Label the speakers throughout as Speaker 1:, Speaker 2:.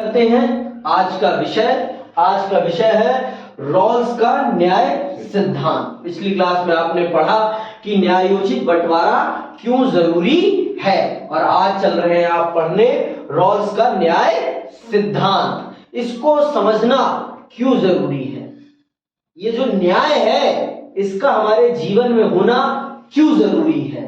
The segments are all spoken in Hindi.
Speaker 1: करते हैं आज का विषय है रॉल्स का न्याय सिद्धांत। पिछली क्लास में आपने पढ़ा कि न्यायोचित बंटवारा क्यों जरूरी है और आज चल रहे हैं आप पढ़ने रॉल्स का न्याय सिद्धांत। इसको समझना क्यों जरूरी है, ये जो न्याय है इसका हमारे जीवन में होना क्यों जरूरी है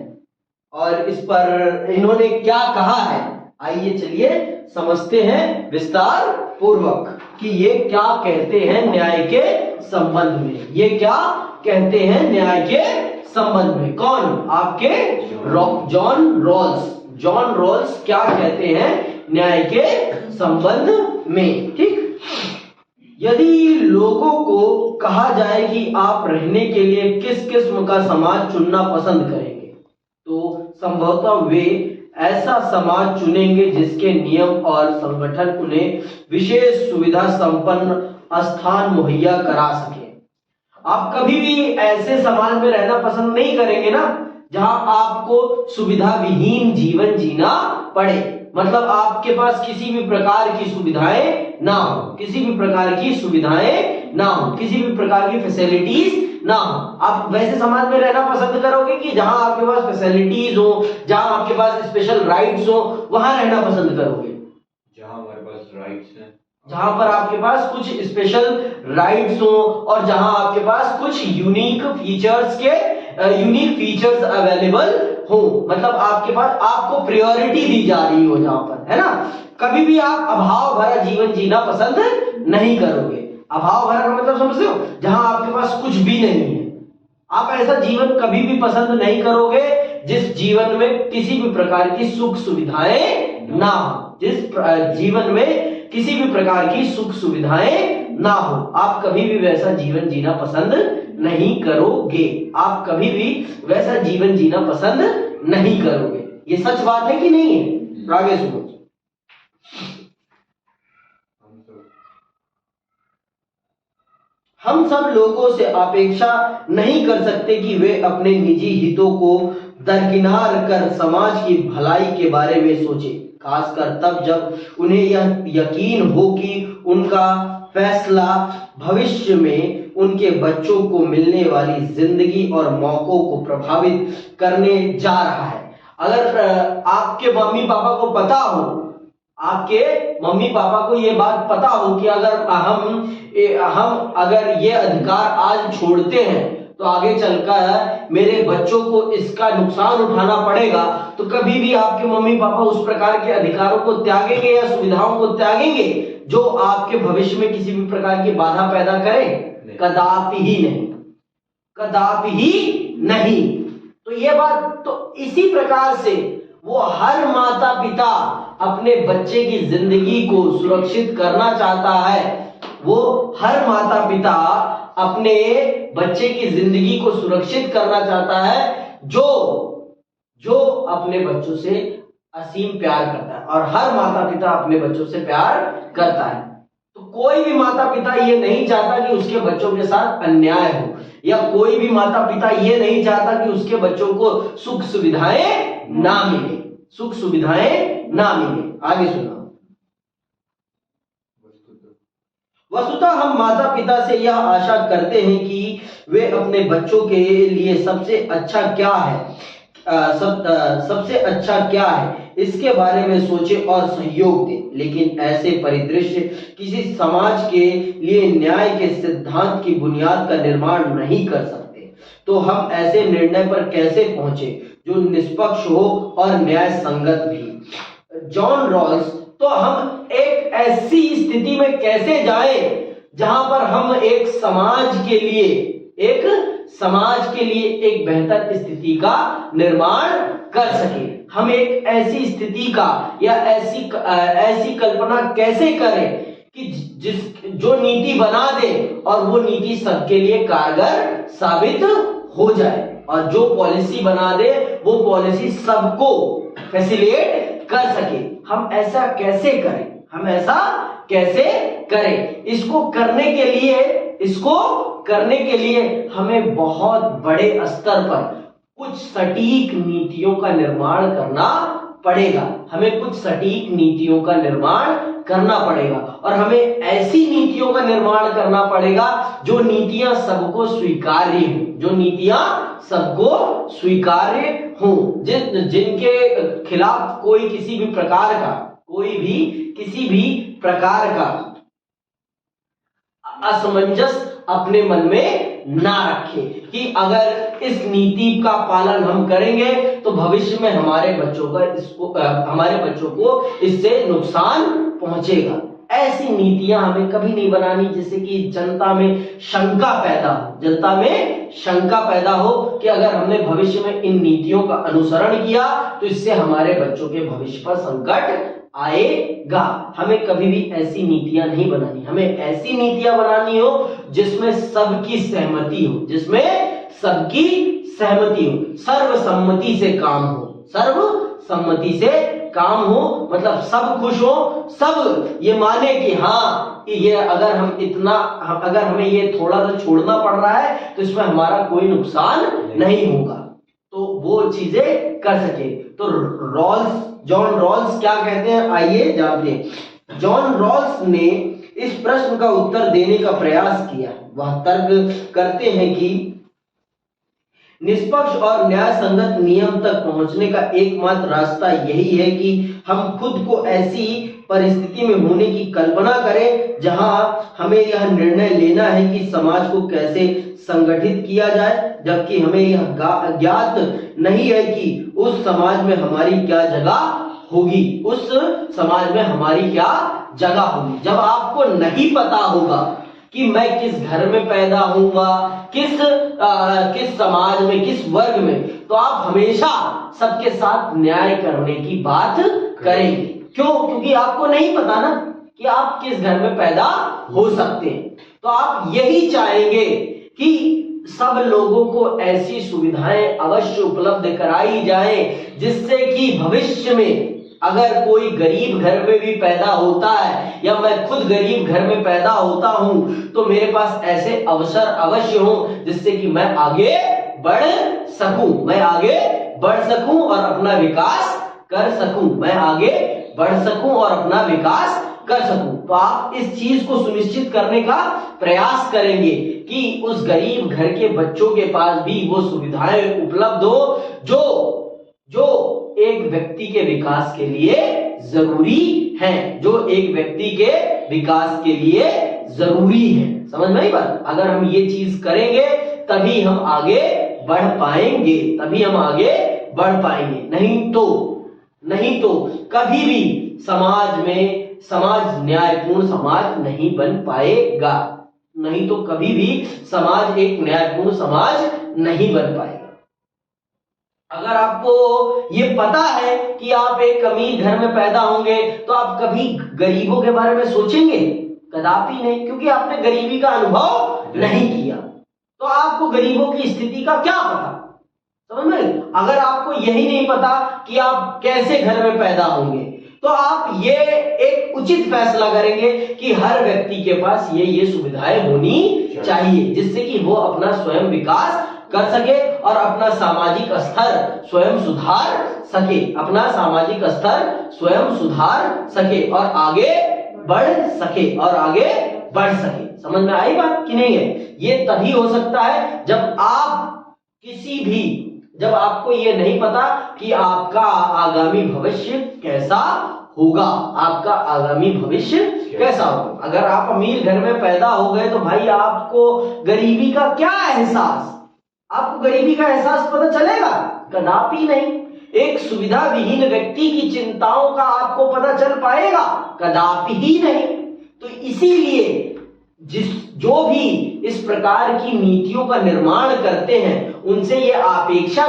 Speaker 1: और इस पर इन्होंने क्या कहा है। आइए चलिए समझते हैं विस्तार पूर्वक कि ये क्या कहते हैं न्याय के संबंध में। ये क्या कहते हैं न्याय के संबंध में? कौन? आपके जॉन रॉल्स क्या कहते हैं न्याय के संबंध में। ठीक, यदि लोगों को कहा जाए कि आप रहने के लिए किस किस्म का समाज चुनना पसंद करेंगे, तो संभवतः वे ऐसा समाज चुनेंगे जिसके नियम और संगठन उन्हें विशेष सुविधा संपन्न स्थान मुहैया करा सके। आप कभी भी ऐसे समाज में रहना पसंद नहीं करेंगे ना जहां आपको सुविधा विहीन जीवन जीना पड़े, मतलब आपके पास किसी भी प्रकार की सुविधाएं ना हो, किसी भी प्रकार की फैसिलिटीज ना हो। आप वैसे समाज में रहना पसंद करोगे कि जहां आपके पास फैसिलिटीज हो, जहां आपके पास स्पेशल राइट्स हो, वहां रहना पसंद करोगे?
Speaker 2: जहां हमारे पास राइट्स हैं,
Speaker 1: जहां पर आपके पास कुछ स्पेशल राइट्स हो और जहां आपके पास कुछ यूनिक फीचर्स अवेलेबल हो, मतलब आपके पास आपको प्रायोरिटी दी जा रही हो, जहां पर, है ना। कभी भी आप अभाव भरा जीवन जीना पसंद नहीं करोगे। अभाव भरा का मतलब समझते हो? जहां आपके पास कुछ भी नहीं है। आप ऐसा जीवन कभी भी पसंद नहीं करोगे जिस जीवन में किसी भी प्रकार की सुख सुविधाएं ना हो, जिस जीवन में किसी भी प्रकार की सुख सुविधाएं ना हो। आप कभी भी वैसा जीवन जीना पसंद नहीं करोगे। आप कभी भी वैसा जीवन जीना पसंद नहीं करोगे। ये सच बात है कि नहीं है? आगे सुनो। हम सब लोगों से अपेक्षा नहीं कर सकते कि वे अपने निजी हितों को दरकिनार कर समाज की भलाई के बारे में सोचें, खासकर तब जब उन्हें यह यकीन हो कि उनका फैसला भविष्य में उनके बच्चों को मिलने वाली जिंदगी और मौकों को प्रभावित करने जा रहा है। अगर आपके मम्मी पापा को पता हो, आपके मम्मी पापा को ये बात पता हो कि अगर हम अगर ये अधिकार आज छोड़ते हैं तो आगे चलकर मेरे बच्चों को इसका नुकसान उठाना पड़ेगा, तो कभी भी आपके मम्मी पापा उस प्रकार के अधिकारों को त्यागेंगे या सुविधाओं को त्यागेंगे जो आपके भविष्य में किसी भी प्रकार की बाधा पैदा करे? कदापि ही नहीं, कदापि ही नहीं। तो ये बात, तो इसी प्रकार से वो हर माता पिता अपने बच्चे की जिंदगी को सुरक्षित करना चाहता है। वो हर माता पिता अपने बच्चे की जिंदगी को सुरक्षित करना चाहता है जो अपने बच्चों से असीम प्यार करता है, और हर माता पिता अपने बच्चों से प्यार करता है। तो कोई भी माता पिता ये नहीं चाहता कि उसके बच्चों के साथ अन्याय हो, या कोई भी माता पिता ये नहीं चाहता कि उसके बच्चों को सुख सुविधाएं ना मिले, सुख सुविधाएं ना मिले। आगे सुना। वस्तुतः हम माता पिता से यह आशा करते हैं कि वे अपने बच्चों के लिए सबसे अच्छा क्या है इसके बारे में सोचें और सहयोग दें। लेकिन ऐसे परिदृश्य किसी समाज के लिए न्याय के सिद्धांत की बुनियाद का निर्माण नहीं कर सकते। तो हम ऐसे निर्णय पर कैसे पहुंचे जो निष्पक्ष हो और न्याय संगत भी? जॉन रॉल्स, तो हम एक ऐसी स्थिति में कैसे जाएं जहां पर हम एक समाज के लिए एक बेहतर स्थिति का निर्माण कर सके? हम एक ऐसी स्थिति का या ऐसी कल्पना कैसे करें कि जो नीति बना दे और वो नीति सबके लिए कारगर साबित हो जाए, और जो पॉलिसी बना दे वो पॉलिसी सबको फैसिलिटेट कर सके। हम ऐसा कैसे करें? इसको करने के लिए हमें बहुत बड़े स्तर पर कुछ सटीक नीतियों का निर्माण करना पड़ेगा, हमें कुछ सटीक नीतियों का निर्माण करना पड़ेगा और हमें ऐसी नीतियों का निर्माण करना पड़ेगा जो नीतियां सबको स्वीकार्य हो, जो नीतियां सबको स्वीकार्य हो, जिनके खिलाफ कोई किसी भी प्रकार का असमंजस अपने मन में ना रखे कि अगर इस नीति का पालन हम करेंगे तो भविष्य में हमारे बच्चों को इससे नुकसान पहुंचेगा। ऐसी नीतियां हमें कभी नहीं बनानी जिससे कि जनता में शंका पैदा हो कि अगर हमने भविष्य में इन नीतियों का अनुसरण किया तो इससे हमारे बच्चों के भविष्य पर संकट आएगा। हमें कभी भी ऐसी नीतियां नहीं बनानी, हमें ऐसी नीतियां बनानी हो जिसमें सबकी सहमति हो, सर्वसम्मति से काम हो, मतलब सब खुश हो, सब ये माने कि हाँ ये अगर हमें ये थोड़ा सा छोड़ना पड़ रहा है तो इसमें हमारा कोई नुकसान नहीं होगा, तो वो चीजें कर सके। तो जॉन रॉल्स क्या कहते हैं, आइए जानते हैं। जॉन रॉल्स ने इस प्रश्न का उत्तर देने का प्रयास किया। वह तर्क करते हैं कि निष्पक्ष और न्याय संगत नियम तक पहुंचने का एकमात्र रास्ता यही है कि हम खुद को ऐसी परिस्थिति में होने की कल्पना करें जहां हमें यह निर्णय लेना है कि समाज को कैसे संगठित किया जाए, जबकि हमें यह ज्ञात नहीं है कि उस समाज में हमारी क्या जगह होगी। जब आपको नहीं पता होगा कि मैं किस घर में पैदा होऊंगा, किस समाज में, किस वर्ग में, तो आप हमेशा सबके साथ न्याय करने की बात करेंगे। क्यों? क्योंकि आपको नहीं पता ना कि आप किस घर में पैदा हो सकते हैं। तो आप यही चाहेंगे कि सब लोगों को ऐसी सुविधाएं अवश्य उपलब्ध कराई जाए जिससे कि भविष्य में अगर कोई गरीब घर में भी पैदा होता है या मैं खुद गरीब घर में पैदा होता हूं तो मेरे पास ऐसे अवसर अवश्य हो जिससे कि मैं आगे बढ़ सकूं और अपना विकास कर सकूं। तो आप इस चीज को सुनिश्चित करने का प्रयास करेंगे कि उस गरीब घर के बच्चों के पास भी वो सुविधाएं उपलब्ध हो जो एक व्यक्ति के विकास के लिए जरूरी है, समझ में आई बात? अगर हम ये चीज करेंगे तभी हम आगे बढ़ पाएंगे, नहीं तो कभी भी समाज न्यायपूर्ण समाज नहीं बन पाएगा, अगर आपको ये पता है कि आप एक अमीर घर में पैदा होंगे तो आप कभी गरीबों के बारे में सोचेंगे? कदापि नहीं, क्योंकि आपने गरीबी का अनुभव नहीं किया, तो आपको गरीबों की स्थिति का क्या पता, समझ में? अगर आपको यही नहीं पता कि आप कैसे घर में पैदा होंगे तो आप ये एक उचित फैसला करेंगे कि हर व्यक्ति के पास ये सुविधाएं होनी चाहिए जिससे कि वो अपना स्वयं विकास कर सके और अपना सामाजिक स्तर स्वयं सुधार सके और आगे बढ़ सके। समझ में आई बात कि नहीं है? ये तभी हो सकता है जब आपको ये नहीं पता कि आपका आगामी भविष्य कैसा होगा। अगर आप अमीर घर में पैदा हो गए तो भाई आपको गरीबी का एहसास पता चलेगा? कदापि नहीं। एक सुविधा विहीन व्यक्ति की चिंताओं का आपको पता चल पाएगा? कदापि ही नहीं। तो इसीलिए जो भी इस प्रकार की नीतियों का निर्माण करते हैं उनसे ये अपेक्षा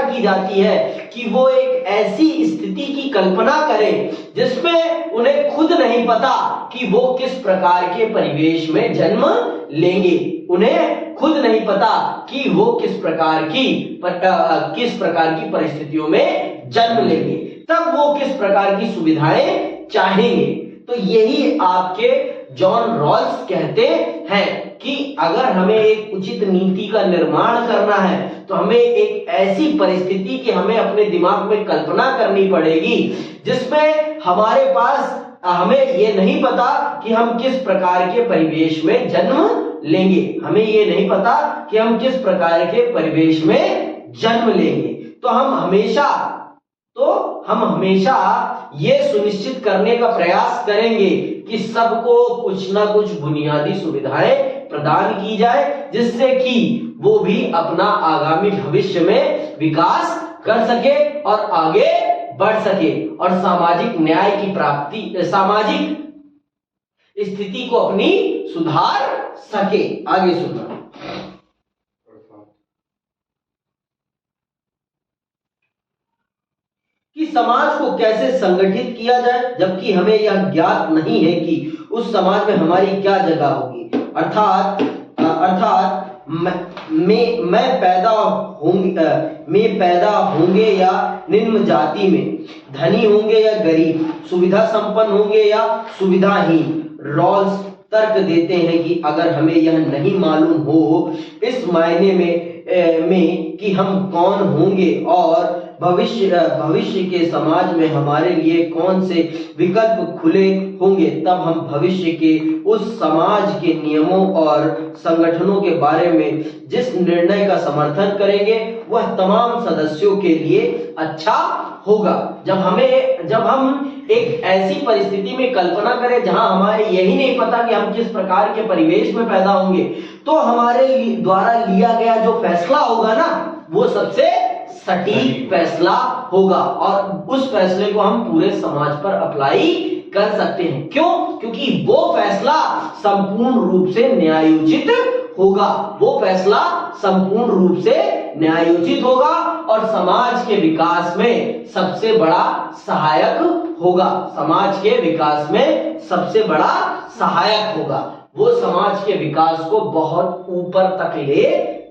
Speaker 1: की जाती है कि वो एक ऐसी स्थिति की कल्पना करें जिसमें उन्हें खुद नहीं पता कि वो किस प्रकार के परिवेश में जन्म लेंगे, किस प्रकार की परिस्थितियों में जन्म लेंगे, तब वो किस प्रकार की सुविधाएं चाहेंगे। तो यही आपके जॉन रॉल्स कहते हैं कि अगर हमें एक उचित नीति का निर्माण करना है तो हमें एक ऐसी परिस्थिति की हमें अपने दिमाग में कल्पना करनी पड़ेगी जिसमें हमारे पास हमें ये नहीं पता कि हम किस प्रकार के परिवेश में जन्म लेंगे, हमें ये नहीं पता कि हम किस प्रकार के परिवेश में जन्म लेंगे। तो हम हमेशा ये सुनिश्चित करने का प्रयास करेंगे कि सबको कुछ ना कुछ बुनियादी सुविधाएं प्रदान की जाए जिससे कि वो भी अपना आगामी भविष्य में विकास कर सके और आगे बढ़ सके और सामाजिक न्याय की प्राप्ति, सामाजिक स्थिति को अपनी सुधार सके। आगे सुनना। कि समाज को कैसे संगठित किया जाए जबकि हमें यह ज्ञात नहीं है कि उस समाज में हमारी क्या जगह होगी। अर्थात मैं पैदा होंगे या निम्न जाति में, धनी होंगे या गरीब, सुविधा संपन्न होंगे या सुविधाहीन। रॉल्स तर्क देते हैं कि अगर हमें यह नहीं मालूम हो इस मायने में कि हम कौन होंगे और भविष्य के समाज में हमारे लिए कौन से विकल्प खुले होंगे, तब हम भविष्य के उस समाज के नियमों और संगठनों के बारे में जिस निर्णय का समर्थन करेंगे वह तमाम सदस्यों के लिए अच्छा होगा। जब हम एक ऐसी परिस्थिति में कल्पना करें जहां हमारे यही नहीं पता कि हम किस प्रकार के परिवेश में पैदा होंगे, तो हमारे द्वारा लिया गया जो फैसला होगा ना वो सबसे सटीक फैसला होगा और उस फैसले को हम पूरे समाज पर अप्लाई कर सकते हैं। क्यों? क्योंकि वो फैसला संपूर्ण रूप से न्यायोचित होगा, वो फैसला संपूर्ण रूप से न्यायोचित होगा और समाज के विकास में सबसे बड़ा सहायक होगा, समाज के विकास में सबसे बड़ा सहायक होगा। वो समाज के विकास को बहुत ऊपर तक ले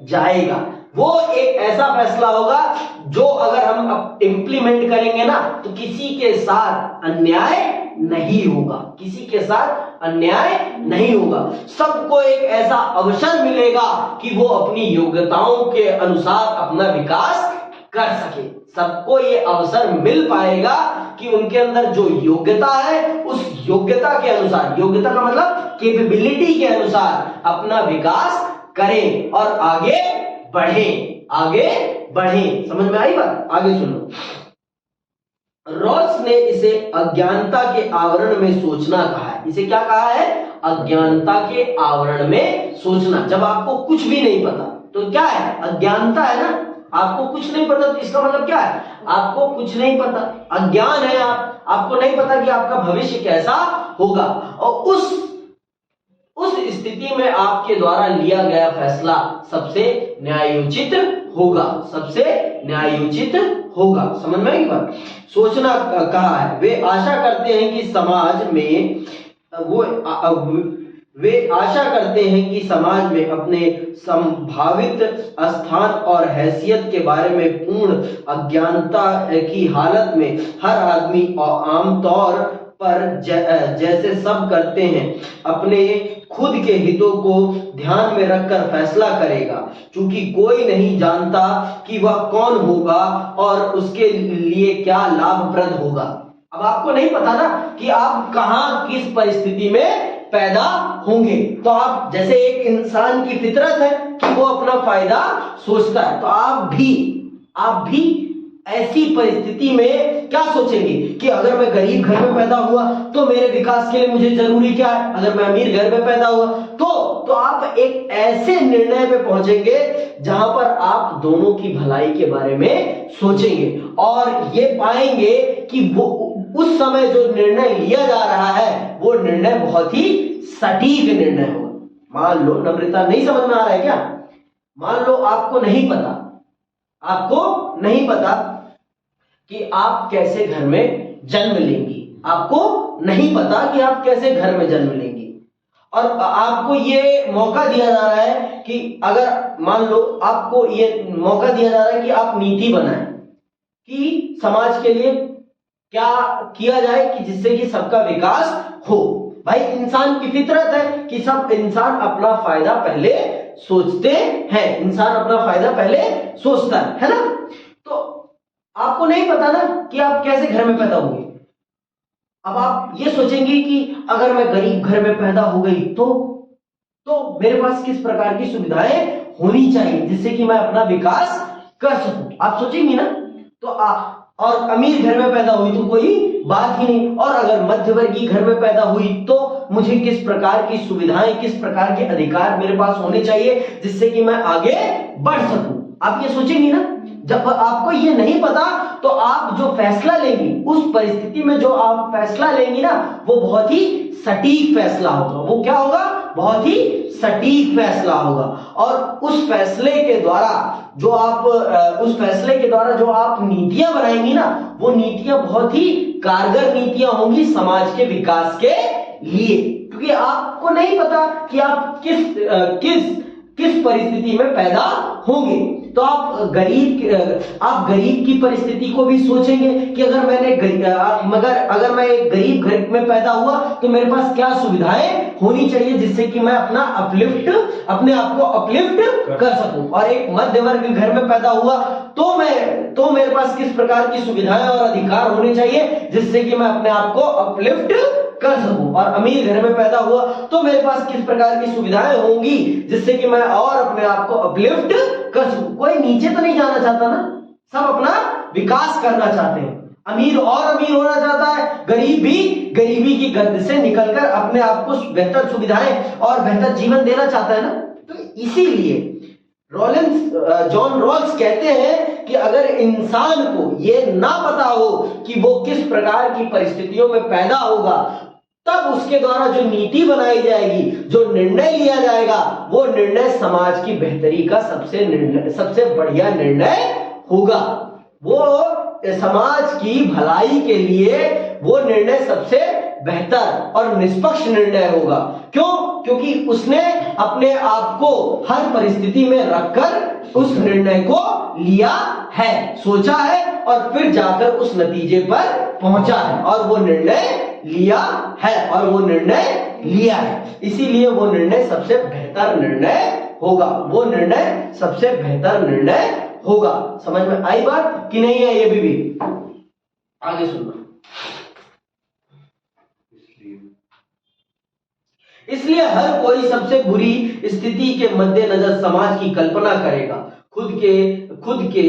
Speaker 1: जाएगा। वो एक ऐसा फैसला होगा जो अगर हम इम्प्लीमेंट करेंगे ना तो किसी के साथ अन्याय नहीं होगा, किसी के साथ अन्याय नहीं होगा। सबको एक ऐसा अवसर मिलेगा कि वो अपनी योग्यताओं के अनुसार अपना विकास कर सके। सबको ये अवसर मिल पाएगा कि उनके अंदर जो योग्यता है उस योग्यता के अनुसार, योग्यता का मतलब कैपेबिलिटी के अनुसार अपना विकास करें और आगे बढ़ें। समझ में आई बात? आगे सुनो। रॉल्स ने इसे अज्ञानता के आवरण में सोचना कहा है। इसे क्या कहा है? अज्ञानता के आवरण में सोचना। जब आपको कुछ भी नहीं पता तो क्या है? अज्ञानता है ना। आपको कुछ नहीं पता तो इसका मतलब क्या है? आपको कुछ नहीं पता, अज्ञान है, आपको नहीं पता कि आपका भविष्य कैसा होगा और उस स्थिति में आपके द्वारा लिया गया फैसला सबसे न्यायोचित होगा, सबसे न्यायोचित होगा। समझ में आई बात? सोचना कहा है। वे आशा करते हैं कि समाज में अपने संभावित स्थान और हैसियत के बारे में पूर्ण अज्ञानता की हालत में हर आदमी आमतौर पर जैसे सब करते हैं अपने खुद के हितों को ध्यान में रखकर फैसला करेगा, क्योंकि कोई नहीं जानता कि वह कौन होगा और उसके लिए क्या लाभप्रद होगा। अब आपको नहीं पता ना कि आप कहां किस परिस्थिति में पैदा होंगे, तो आप जैसे एक इंसान की फितरत है कि वो अपना फायदा सोचता है, तो आप भी ऐसी परिस्थिति में क्या सोचेंगे कि अगर मैं गरीब घर में पैदा हुआ तो मेरे विकास के लिए मुझे जरूरी क्या है, अगर मैं अमीर घर में पैदा हुआ तो आप एक ऐसे निर्णय पे पहुंचेंगे जहां पर आप दोनों की भलाई के बारे में सोचेंगे और ये पाएंगे कि वो उस समय जो निर्णय लिया जा रहा है वो निर्णय बहुत ही सटीक निर्णय होगा। मान लो, नम्रता नहीं समझ में आ रहा है क्या? मान लो आपको नहीं पता कि आप कैसे घर में जन्म लेंगी, आपको नहीं पता कि आप कैसे घर में जन्म लेंगी और आपको ये मौका दिया जा रहा है कि अगर मान लो आपको ये मौका दिया जा रहा है कि आप नीति बनाएं कि समाज के लिए क्या किया जाए कि जिससे कि सबका विकास हो। भाई इंसान की फितरत है कि सब इंसान अपना फायदा पहले सोचते हैं, इंसान अपना फायदा पहले सोचता है ना। तो आपको नहीं पता ना कि आप कैसे घर में पैदा होंगे। अब आप ये सोचेंगे कि अगर मैं गरीब घर में पैदा हो गई तो मेरे पास किस प्रकार की सुविधाएं होनी चाहिए जिससे कि मैं अपना विकास कर सकूं, आप सोचेंगी ना। तो और अमीर घर में पैदा हुई तो कोई बात ही नहीं, और अगर मध्यवर्गीय घर में पैदा हुई तो मुझे किस प्रकार की सुविधाएं, किस प्रकार के अधिकार मेरे पास होने चाहिए जिससे कि मैं आगे बढ़ सकूं, आप ये सोचेंगी ना। जब आपको ये नहीं पता तो आप जो फैसला लेंगी, उस परिस्थिति में जो आप फैसला लेंगी ना, वो बहुत ही सटीक फैसला होगा। वो क्या होगा? बहुत ही सटीक फैसला होगा। और उस फैसले के द्वारा जो आप नीतियां बनाएंगी ना, वो नीतियां बहुत ही कारगर नीतियां होंगी समाज के विकास के लिए। क्योंकि आपको नहीं पता कि आप किस परिस्थिति में पैदा होंगे। तो आप गरीब की परिस्थिति को भी सोचेंगे कि अगर मैं एक गरीब घर में पैदा हुआ तो मेरे पास क्या सुविधाएं होनी चाहिए जिससे कि मैं अपने आप को अपलिफ्ट कर सकूं। और एक मध्य वर्ग घर में पैदा हुआ तो मेरे पास किस प्रकार की सुविधाएं और अधिकार होने चाहिए जिससे कि मैं अपने आप को अपलिफ्ट कर सकूं। और अमीर घर में पैदा हुआ तो मेरे पास किस प्रकार की सुविधाएं होंगी जिससे कि मैं और अपने आप को अपलिफ्ट कर सकूं। कोई नीचे तो नहीं जाना चाहता ना, सब अपना विकास करना चाहते हैं। अमीर और अमीर होना चाहता है, गरीब भी गरीबी की गर्द से निकलकर अपने आप को बेहतर सुविधाएं और बेहतर जीवन देना चाहता है ना। तो इसीलिए जॉन रॉल्स कहते हैं कि अगर इंसान को यह ना पता हो कि वो किस प्रकार की परिस्थितियों में पैदा होगा, तब उसके द्वारा जो नीति बनाई जाएगी, जो निर्णय लिया जाएगा, वो निर्णय समाज की बेहतरी का सबसे बढ़िया निर्णय होगा। वो समाज की भलाई के लिए वो निर्णय सबसे बेहतर और निष्पक्ष निर्णय होगा। क्यों? क्योंकि उसने अपने आप को हर परिस्थिति में रखकर उस निर्णय को लिया है, सोचा है और फिर जाकर उस नतीजे पर पहुंचा है और वो निर्णय लिया है। इसीलिए वो निर्णय सबसे बेहतर निर्णय होगा। समझ में आई बात कि नहीं है? ये भी आगे सुनना। इसलिए हर कोई सबसे बुरी स्थिति के मद्देनजर समाज की कल्पना करेगा। खुद के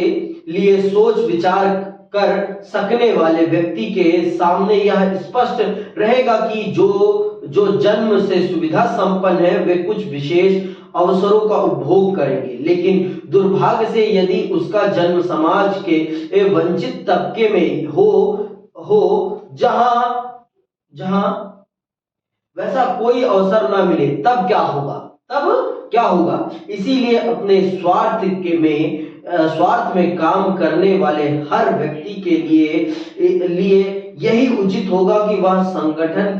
Speaker 1: लिए सोच विचार कर सकने वाले व्यक्ति के सामने यह स्पष्ट रहेगा कि जो जन्म से सुविधा संपन्न है वे कुछ विशेष अवसरों का उपभोग करेंगे, लेकिन दुर्भाग्य से यदि उसका जन्म समाज के वंचित तबके में हो जहां वैसा कोई अवसर ना मिले, तब क्या होगा? इसीलिए अपने स्वार्थ में काम करने वाले हर व्यक्ति के लिए यही उचित होगा कि वह संगठन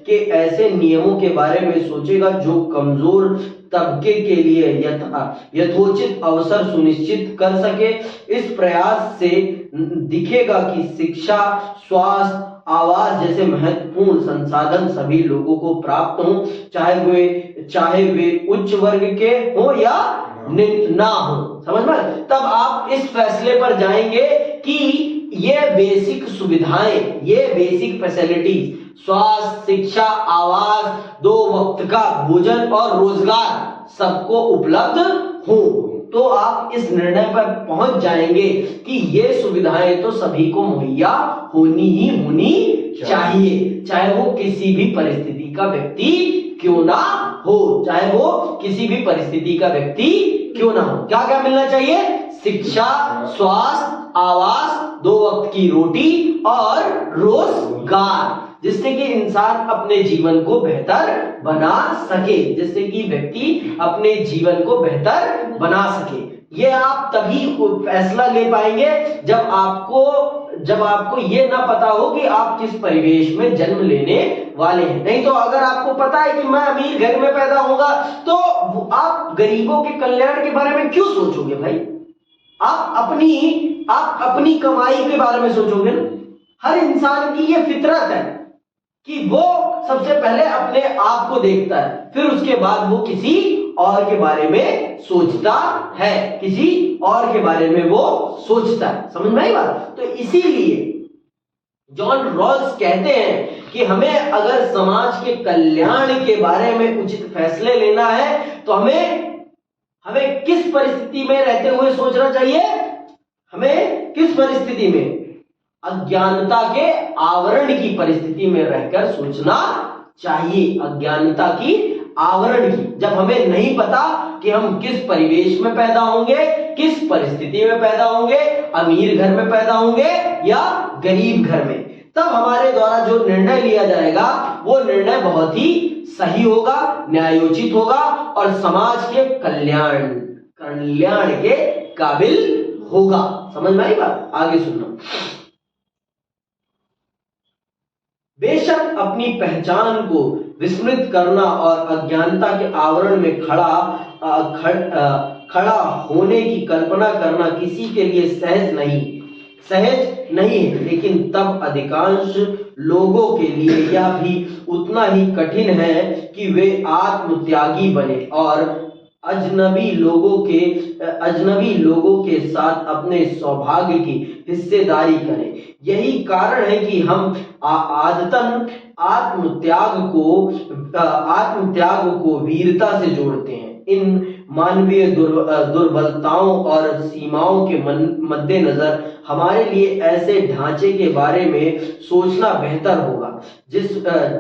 Speaker 1: के ऐसे नियमों के बारे में सोचेगा जो कमजोर तबके के लिए यथोचित अवसर सुनिश्चित कर सके। इस प्रयास से दिखेगा कि शिक्षा, स्वास्थ्य, आवास जैसे महत्वपूर्ण संसाधन सभी लोगों को प्राप्त हो, चाहे वे उच्च वर्ग के हो या ना हो। समझ में? तब आप इस फैसले पर जाएंगे कि ये बेसिक सुविधाएं, ये बेसिक फैसिलिटीज, स्वास्थ्य, शिक्षा, आवास, 2 वक्त का भोजन और रोजगार सबको उपलब्ध हो, तो आप इस निर्णय पर पहुंच जाएंगे कि ये सुविधाएं तो सभी को मुहैया होनी चाहिए, चाहे वो किसी भी परिस्थिति का व्यक्ति क्यों ना हो। क्या क्या मिलना चाहिए? शिक्षा, स्वास्थ्य, आवास, 2 वक्त की रोटी और रोजगार, जिससे कि इंसान अपने जीवन को बेहतर बना सके, ये आप तभी फैसला ले पाएंगे जब आपको ये ना पता हो कि आप किस परिवेश में जन्म लेने वाले हैं। नहीं तो अगर आपको पता है कि मैं अमीर घर में पैदा होगा, तो आप गरीबों के कल्याण के बारे में क्यों सोचोगे भाई? आप अपनी कमाई के बारे में सोचोगे ना। हर इंसान की ये फितरत है कि वो सबसे पहले अपने आप को देखता है, फिर उसके बाद वो किसी और के बारे में सोचता है, किसी और के बारे में वो सोचता है। समझ में आई बात? तो इसीलिए जॉन रॉल्स कहते हैं कि हमें अगर समाज के कल्याण के बारे में उचित फैसले लेना है तो हमें किस परिस्थिति में रहते हुए सोचना चाहिए? हमें किस परिस्थिति में? अज्ञानता के आवरण की परिस्थिति में रहकर सोचना चाहिए। अज्ञानता की आवरण की, जब हमें नहीं पता कि हम किस परिवेश में पैदा होंगे, किस परिस्थिति में पैदा होंगे, अमीर घर में पैदा होंगे या गरीब घर में, तब हमारे द्वारा जो निर्णय लिया जाएगा वो निर्णय बहुत ही सही होगा, न्यायोचित होगा और समाज के कल्याण के काबिल होगा। समझ में आई बात? आगे सुनना। बेशक अपनी पहचान को विस्मृत करना और अज्ञानता के आवरण में खड़ा होने की कल्पना करना किसी के लिए सहज नहीं है, लेकिन तब अधिकांश लोगों के लिए यह भी उतना ही कठिन है कि वे आत्मत्यागी बने और अजनबी लोगों के साथ अपने सौभाग्य की हिस्सेदारी करें। यही कारण है कि हम आदतन आत्मत्याग को वीरता से जोड़ते हैं। इन मानवीय दुर्बलताओं और सीमाओं के मद्देनजर हमारे लिए ऐसे ढांचे के बारे में सोचना बेहतर होगा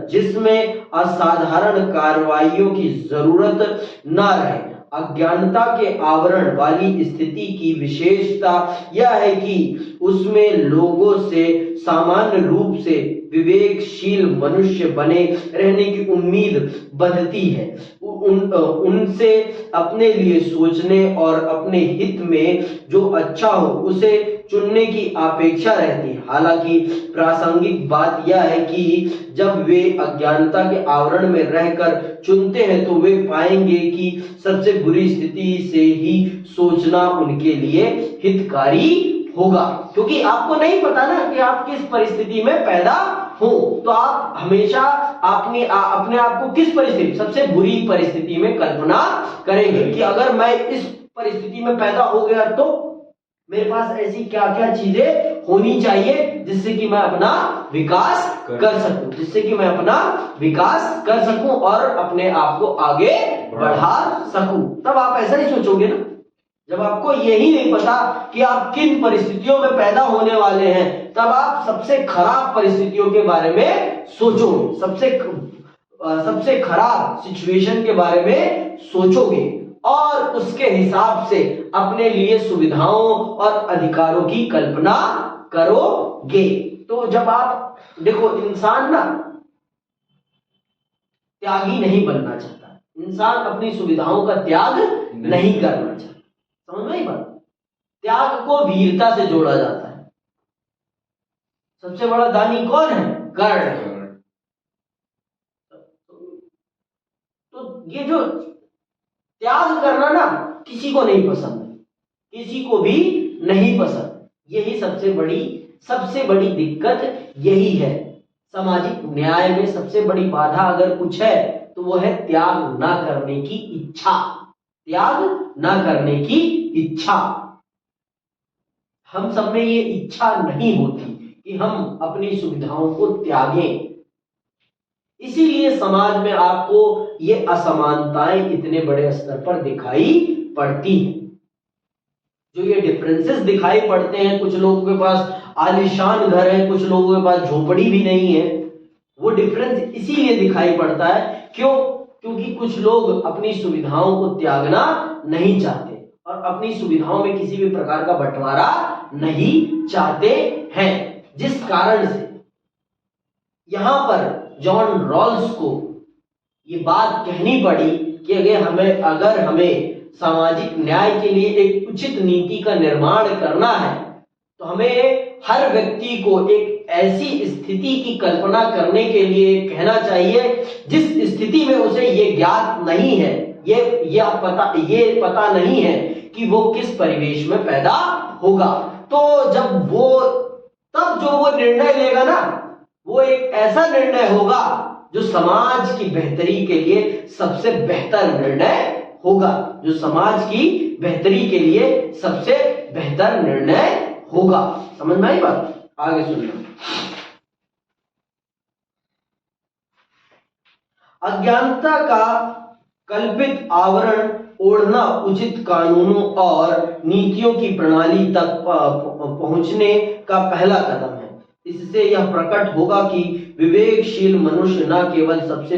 Speaker 1: जिसमें असाधारण कार्रवाइयों की जरूरत न रहे। अज्ञानता के आवरण वाली स्थिति की विशेषता यह है कि उसमें लोगों से सामान्य रूप से विवेकशील मनुष्य बने रहने की उम्मीद बढ़ती है। उनसे अपने लिए सोचने और अपने हित में जो अच्छा हो उसे चुनने की अपेक्षा रहती है। हालांकि प्रासंगिक बात यह है कि जब वे अज्ञानता के आवरण में रहकर चुनते हैं तो वे पाएंगे कि सबसे बुरी स्थिति से ही सोचना उनके लिए हितकारी होगा, क्योंकि आपको नहीं पता ना कि आप किस परिस्थिति में पैदा हो, तो आप हमेशा अपने आप को किस परिस्थिति, सबसे बुरी परिस्थिति में कल्पना करेंगे कि अगर मैं इस परिस्थिति में पैदा हो गया तो मेरे पास ऐसी क्या क्या चीजें होनी चाहिए जिससे कि मैं अपना विकास कर सकूं और अपने आप को आगे बढ़ा सकूं। तब आप ऐसा ही सोचोगे ना। जब आपको यही नहीं पता कि आप किन परिस्थितियों में पैदा होने वाले हैं, तब आप सबसे खराब परिस्थितियों के बारे में सोचोगे, सबसे खराब सिचुएशन के बारे में सोचोगे और उसके हिसाब से अपने लिए सुविधाओं और अधिकारों की कल्पना करोगे। तो जब आप देखो, इंसान ना त्यागी नहीं बनना चाहता, इंसान अपनी सुविधाओं का त्याग नहीं करना चाहता। समझ में आई बात? त्याग को वीरता से जोड़ा जाता है। सबसे बड़ा दानी कौन है? कर्ण। तो ये जो त्याग करना ना किसी को नहीं पसंद, किसी को भी नहीं पसंद। यही सबसे बड़ी दिक्कत यही है। सामाजिक न्याय में सबसे बड़ी बाधा अगर कुछ है तो वो है त्याग ना करने की इच्छा। हम सब में ये इच्छा नहीं होती कि हम अपनी सुविधाओं को त्यागें। इसीलिए समाज में आपको ये असमानताएं इतने बड़े स्तर पर दिखाई पड़ती हैं। जो ये डिफरेंसेस दिखाई पड़ते हैं, कुछ लोगों के पास आलीशान घर है, कुछ लोगों के पास झोपड़ी भी नहीं है। वो डिफरेंस इसीलिए दिखाई पड़ता है क्योंकि कुछ लोग अपनी सुविधाओं को त्यागना नहीं चाहते और अपनी सुविधाओं में किसी भी प्रकार का बंटवारा नहीं चाहते हैं, जिस कारण से यहां पर जॉन रॉल्स को ये बात कहनी पड़ी कि अगर हमें सामाजिक न्याय के लिए एक उचित नीति का निर्माण करना है तो हमें हर व्यक्ति को एक ऐसी स्थिति की कल्पना करने के लिए कहना चाहिए जिस स्थिति में उसे ये ज्ञात नहीं है, ये पता नहीं है कि वो किस परिवेश में पैदा होगा। तो तब जो वो निर्णय लेगा ना, वो एक ऐसा निर्णय होगा जो समाज की बेहतरी के लिए सबसे बेहतर निर्णय होगा, जो समाज की बेहतरी के लिए सबसे बेहतर निर्णय होगा। समझ में आई बात? आगे सुनना। अज्ञानता का कल्पित आवरण ओढ़ना उचित कानूनों और नीतियों की प्रणाली तक पहुंचने का पहला कदम है। इससे यह प्रकट होगा कि विवेकशील मनुष्य न केवल सबसे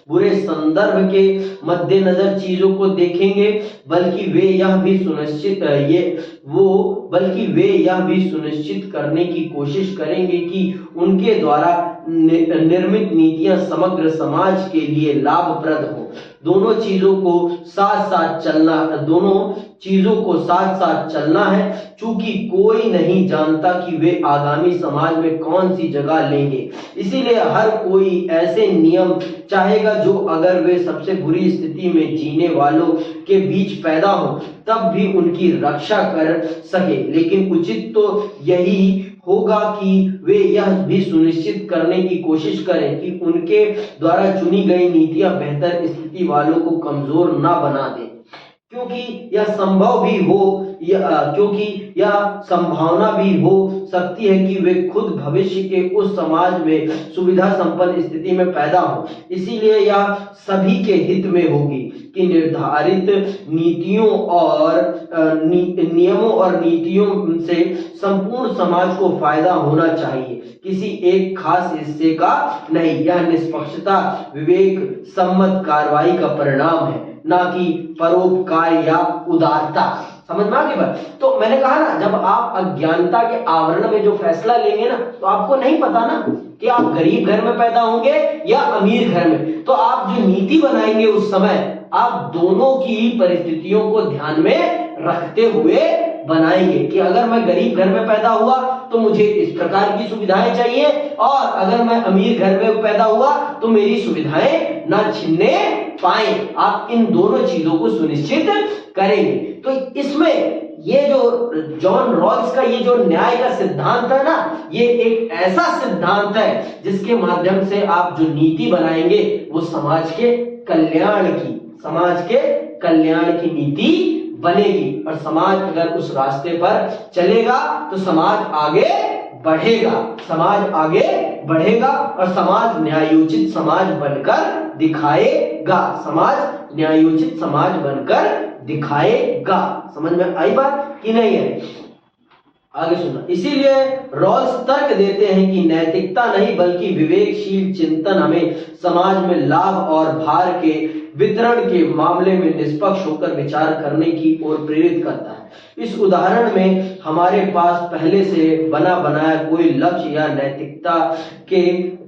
Speaker 1: बुरे संदर्भ के मद्देनजर चीजों को देखेंगे, बल्कि वे यह भी सुनिश्चित करने की कोशिश करेंगे कि उनके द्वारा निर्मित नीतियां समग्र समाज के लिए लाभप्रद हो। दोनों चीजों को साथ साथ चलना है, चूंकि कोई नहीं जानता कि वे आगामी समाज में कौन सी जगह लेंगे। इसीलिए हर कोई ऐसे नियम चाहेगा जो अगर वे सबसे बुरी स्थिति में जीने वालों के बीच पैदा हो तब भी उनकी रक्षा कर सके। लेकिन उचित तो यही होगा कि वे यह भी सुनिश्चित करने की कोशिश करें कि उनके द्वारा चुनी गई नीतियां बेहतर स्थिति वालों को कमजोर ना बना दें, क्योंकि यह संभावना भी हो सकती है कि वे खुद भविष्य के उस समाज में सुविधा संपन्न स्थिति में पैदा हो। इसीलिए यह सभी के हित में होगी कि निर्धारित नियमों और नीतियों से संपूर्ण समाज को फायदा होना चाहिए, किसी एक खास हिस्से का नहीं। यह निष्पक्षता विवेक सम्मत कार्रवाई का परिणाम है, ना कि परोपकार या उदारता। समझ में आ गई बात? तो मैंने कहा ना, जब आप अज्ञानता के आवरण में जो फैसला लेंगे ना, तो आपको नहीं पता ना कि आप गरीब घर में पैदा होंगे या अमीर घर में, तो आप जो नीति बनाएंगे उस समय आप दोनों की परिस्थितियों को ध्यान में रखते हुए बनाएंगे कि अगर मैं गरीब घर में पैदा हुआ तो मुझे इस प्रकार की सुविधाएं चाहिए, और अगर मैं अमीर घर में पैदा हुआ तो मेरी सुविधाएं ना छिनने पाए। आप इन दोनों चीजों को सुनिश्चित करेंगे। तो इसमें ये जो जॉन रॉल्स का ये जो न्याय का सिद्धांत है ना, ये एक ऐसा सिद्धांत है जिसके माध्यम से आप जो नीति बनाएंगे वो समाज के कल्याण की नीति बनेगी। और समाज अगर उस रास्ते पर चलेगा तो समाज आगे बढ़ेगा और समाज न्यायोचित समाज बनकर दिखाएगा। समझ में आई बात कि नहीं है? आगे सुनना। इसीलिए रॉल्स तर्क देते हैं कि नैतिकता नहीं बल्कि विवेकशील चिंतन हमें समाज में लाभ और भार के वितरण के मामले में निष्पक्ष होकर विचार करने की ओर प्रेरित करता है। इस उदाहरण में हमारे पास पहले से बना बनाया कोई लक्ष्य या नैतिकता के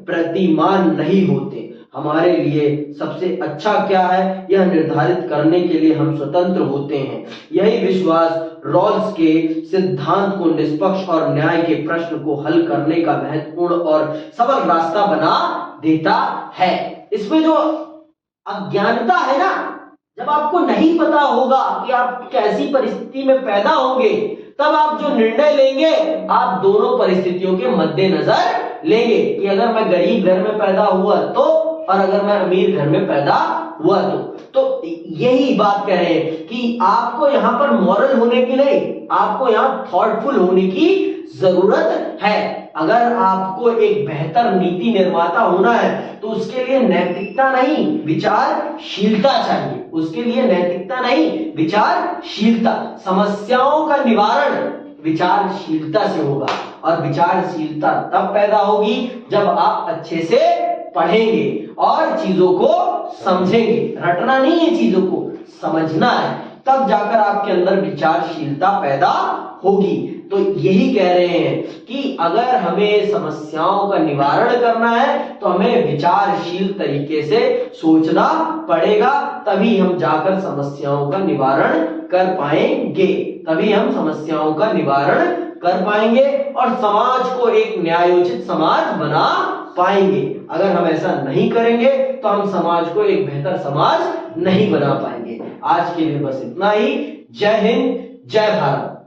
Speaker 1: प्रतिमान नहीं होते। हमारे लिए सबसे अच्छा क्या है यह निर्धारित करने के लिए हम स्वतंत्र होते हैं। यही विश्वास रॉल्स के सिद्धांत को निष्पक्ष और न्याय के प्रश्न को हल करने का महत्वपूर्ण और सबल रास्ता बना देता है। इसमें जो अज्ञानता है ना, जब आपको नहीं पता होगा कि आप कैसी परिस्थिति में पैदा होंगे, तब आप जो निर्णय लेंगे आप दोनों परिस्थितियों के मद्देनजर लेंगे कि अगर मैं गरीब घर में पैदा हुआ तो, और अगर मैं अमीर घर में पैदा हुआ तो यही बात कह रहे हैं कि आपको यहां पर मॉरल होने की नहीं, आपको यहां थॉटफुल होने की जरूरत है। अगर आपको एक बेहतर नीति निर्माता होना है तो उसके लिए नैतिकता नहीं विचारशीलता चाहिए। उसके लिए नैतिकता नहीं विचारशीलता। समस्याओं का निवारण विचारशीलता से होगा, और विचारशीलता तब पैदा होगी जब आप अच्छे से पढ़ेंगे और चीजों को समझेंगे। रटना नहीं है, चीजों को समझना है, तब जाकर आपके अंदर विचारशीलता पैदा होगी। तो यही कह रहे हैं कि अगर हमें समस्याओं का निवारण करना है तो हमें विचारशील तरीके से सोचना पड़ेगा, तभी हम जाकर समस्याओं का निवारण कर पाएंगे और समाज को एक न्यायोचित समाज बना पाएंगे। अगर हम ऐसा नहीं करेंगे तो हम समाज को एक बेहतर समाज नहीं बना पाएंगे। आज के लिए बस इतना ही। जय हिंद, जय भारत।